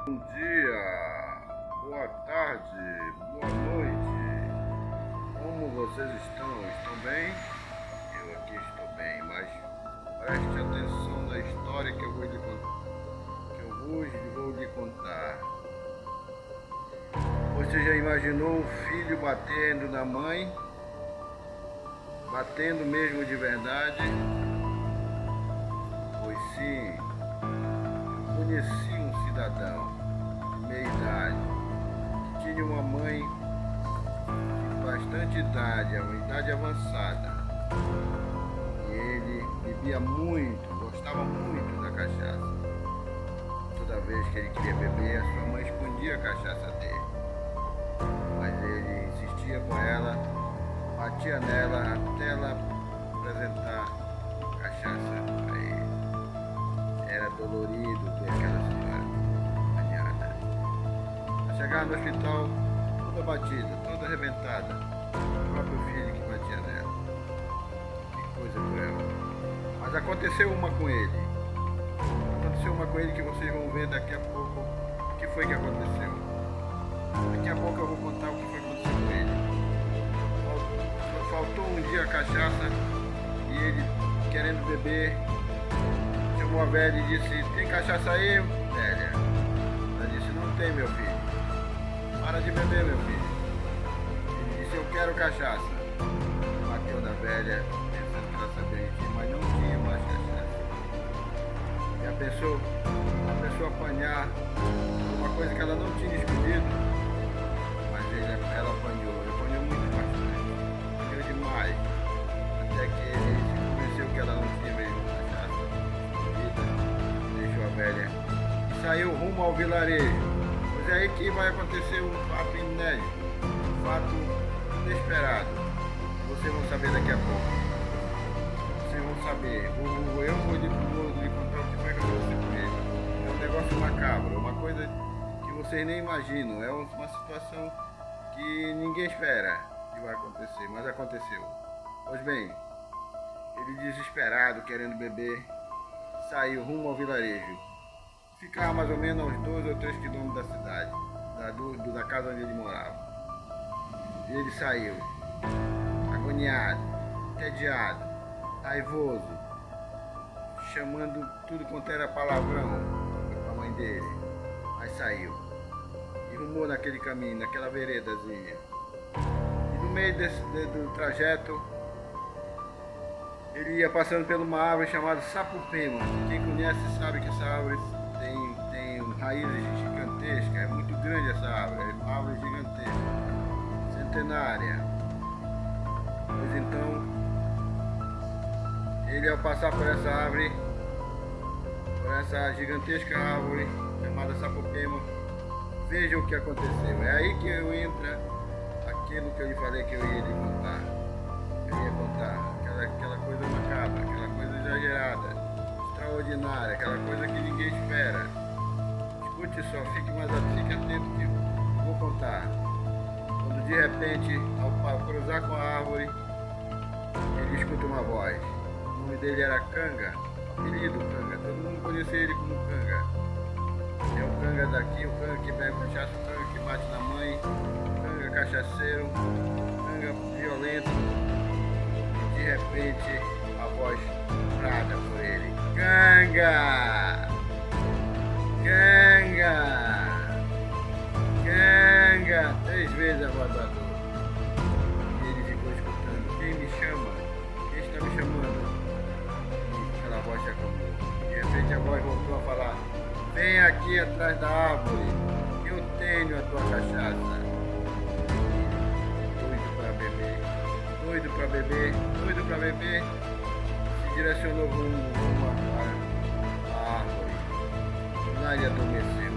Bom dia, boa tarde, boa noite. Como vocês estão? Estão bem? Eu aqui estou bem, mas preste atenção na história que eu vou lhe contar. Você já imaginou o filho batendo na mãe? Batendo mesmo de verdade? Pois sim, eu conheci um cidadão de meia idade que tinha uma mãe de bastante idade, uma idade avançada. E ele bebia muito, gostava muito da cachaça. Toda vez que ele queria beber, a sua mãe escondia a cachaça dele. Mas ele insistia com ela, batia nela até ela apresentar cachaça para ele. Era dolorido ver aquela senhora banhada. Ao chegar no hospital, toda batida, toda arrebentada, o próprio filho que batia nela. Que coisa cruel. Mas aconteceu uma com ele. Aconteceu uma com ele que vocês vão ver daqui a pouco o que foi que aconteceu. Daqui a pouco eu vou contar o que foi que aconteceu com ele. Faltou um dia a cachaça e ele, querendo beber, chamou a velha e disse: "Tem cachaça aí, velha?" Ela disse: "Não tem, meu filho." "Para de beber, meu filho." Ele disse: "Eu quero cachaça." Bateu na velha, pensando que ela sabia que tinha, mas não tinha mais cachaça. E a pessoa apanhar uma coisa que ela não tinha escolhido, mas ela apanhou muito bastante, apanhou demais, até que ele se convenceu que ela não tinha mesmo cachaça escolhida, deixou a velha e saiu rumo ao vilarejo. Pois é aí que vai acontecer um fato inédito, um fato inesperado. Vocês vão saber daqui a pouco. Vocês vão saber. Eu vou lhe contar o que foi que aconteceu com ele. É um negócio macabro, uma coisa que vocês nem imaginam. É uma situação que ninguém espera que vai acontecer, mas aconteceu. Pois bem, ele desesperado, querendo beber, saiu rumo ao vilarejo. Ficava mais ou menos a uns 2 ou 3 quilômetros da cidade, da casa onde ele morava. E ele saiu, agoniado, entediado, raivoso, chamando tudo quanto era palavrão para a mãe dele. Mas saiu e rumou naquele caminho, naquela veredazinha. E no meio do trajeto, ele ia passando por uma árvore chamada sapupema. Quem conhece sabe que essa árvore tem raízes gigantescas, é muito grande essa árvore, é uma árvore gigantesca, centenária. Pois então, ele ao passar por essa árvore, por essa gigantesca árvore chamada sapupema, veja o que aconteceu. É aí que eu entra aquilo que eu lhe falei que eu ia lhe contar. Eu ia contar aquela coisa macabra, aquela coisa exagerada, extraordinária, aquela coisa que ninguém espera. Escute só, fique atento que eu vou contar. Quando de repente, ao cruzar com a árvore, ele escuta uma voz. O nome dele era Canga, apelido Canga, todo mundo conhecia ele como Canga. É o Canga daqui, o Canga que bebe cachaça, o Canga que bate na mãe, o Canga cachaceiro, Canga violento. De repente, a voz brada por ele: "Canga! Canga! Canga!" 3 vezes a voz da dor. E ele ficou escutando: "Quem me chama? Quem está me chamando?" E aquela voz se acalmou. De repente a voz voltou a falar: "Vem aqui atrás da árvore, eu tenho a tua cachaça." Doido para beber, se direcionou rumo à árvore. Lá ele adormeceu.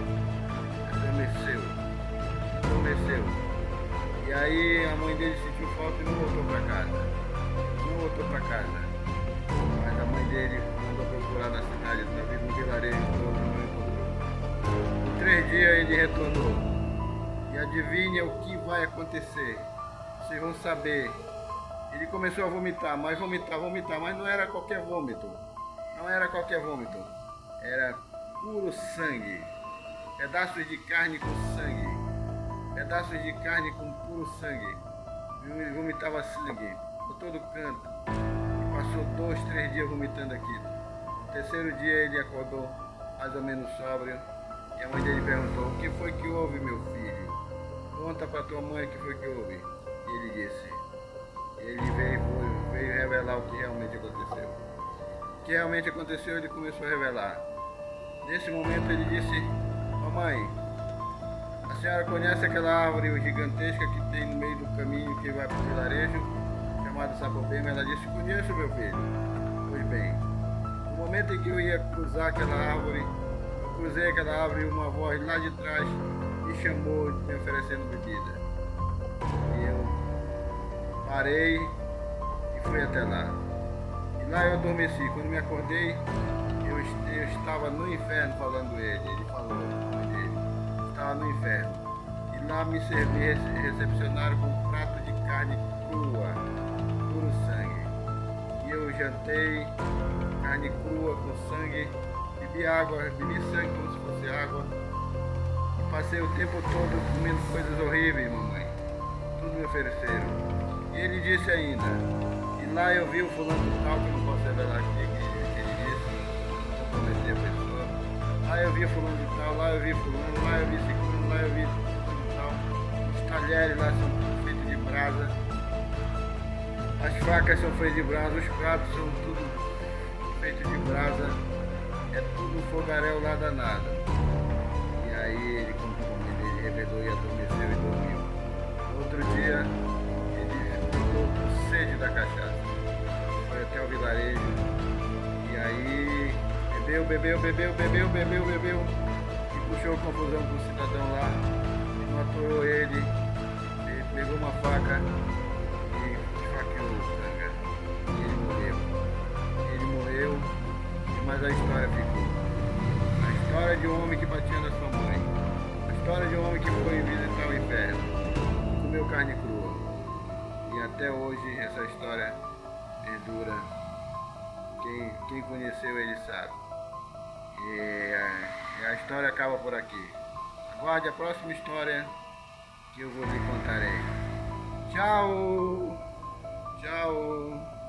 E aí a mãe dele sentiu falta e não voltou para casa. Mas a mãe dele mandou procurar na cidade, no vilarejo todo, não encontrou. Em 3 dias ele retornou. E adivinha o que vai acontecer? Vocês vão saber. Ele começou a vomitar, mas não era qualquer vômito. Era puro sangue. pedaços de carne com sangue, pedaços de carne com puro sangue. Ele vomitava sangue por todo canto. E passou 2, 3 dias vomitando aquilo. No terceiro dia ele acordou mais ou menos sóbrio. E a mãe dele perguntou: o que foi que houve, meu filho? Conta para tua mãe o que foi que houve. E ele disse. Ele veio revelar o que realmente aconteceu. O que realmente aconteceu, ele começou a revelar. Nesse momento ele disse: mamãe, a senhora conhece aquela árvore gigantesca que tem no meio do caminho que vai para o vilarejo, chamada Sapopema? Ela disse: conheço, meu filho. Pois bem, no momento em que eu ia cruzar aquela árvore, eu cruzei aquela árvore e uma voz lá de trás me chamou, me oferecendo bebida. E eu parei e fui até lá. E lá eu adormeci. Quando me acordei, eu estava no inferno, falando ele. Ele falou, mãe dele. Estava no inferno. E lá me recepcionaram com um prato de carne crua, puro sangue. E eu jantei carne crua com sangue, bebi água, bebi sangue como se fosse água. E passei o tempo todo comendo coisas horríveis, mamãe. Tudo me ofereceram. E ele disse ainda, e lá eu vi o fulano tal, que eu não posso revelar aqui, que ele disse, não comprometer a pessoa. Lá eu vi fulano de tal, lá eu vi fulano, lá eu vi ciclano, lá eu vi fulano de tal. Os talheres lá são tudo feitos de brasa. As facas são feitas de brasa, os pratos são tudo feitos de brasa. É tudo um fogaréu lá danado. E aí ele, como o nome dele, revelou e adormeceu e dormiu. No outro dia, sede da cachaça. Foi até o vilarejo. E aí bebeu. E puxou confusão com o cidadão lá. E matou ele. E pegou uma faca e esfaqueou o canga. E ele morreu. Mas a história ficou. A história de um homem que batia na sua mãe. A história de um homem que foi visitar o inferno. Comeu carne crua. E até hoje essa história perdura. Quem conheceu ele sabe. E a história acaba por aqui. Aguarde a próxima história que eu vou lhe contarei. Tchau! Tchau!